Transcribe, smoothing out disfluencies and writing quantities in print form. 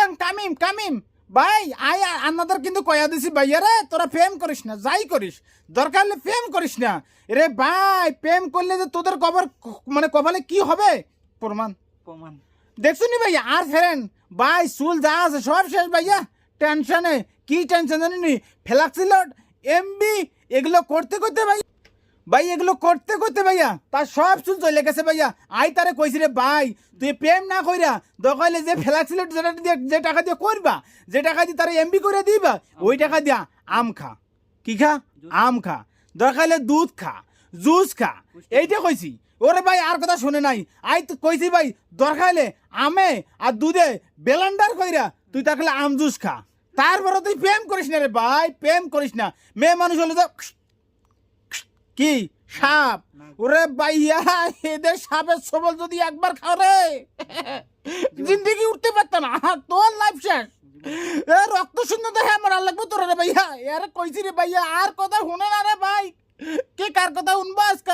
আম কামিম ভাই আপনাদের কিন্তু কয়া দিছি ভাইয়া রে তোরা প্রেম করিস না যাই করিস দরকার হলে প্রেম করিস না রে ভাই প্রেম করলে যে তোদের কপালে কি হবে প্রমাণ দেখছো নি ভাইয়া আর ফেরেন ভাই চুল যা আছে সব শেষ ভাইয়া টেনশনে কি টেনশন জানি নি ফ্ল্যাক্সিলোড এমবি এগুলো করতে ভাই এগুলো করতে ভাইয়া তার সব চুল চলে গেছে ভাইয়া তারে কইছি রে ভাই তুই প্রেম না কইরা দরকার যে ফ্ল্যাক্সিলোড যে টাকা দিয়ে করবা যে টাকা দিয়ে তারা এমবি করে দিবা ওই টাকা দিয়া আম খা কি খা আম খা দরকার দুধ খা জুস খা এইটা কইছি ওরে ভাই আর কথা শুনে নাই তো কইছি ভাই দরকার হলে আমে আর দুধে বেলান্ডার কইরা তুই তাহলে আম জুস খা তারপরে তুই প্রেম করিস না রে ভাই প্রেম করিস না মেয়ে মানুষ হলে তো কি সাপ ওরে ভাইয়া এদের সাপের সবল যদি একবার খাও রে জিন্দগি উঠতে পারত না তোর লাইফ শেষ রক্ত শূন্য দেখে আমার আর লাগবো তোর রে ভাইয়া এর কইছি রে ভাইয়া আর কথা শুনে না রে ভাই কে কার কথা শুনবো আজকে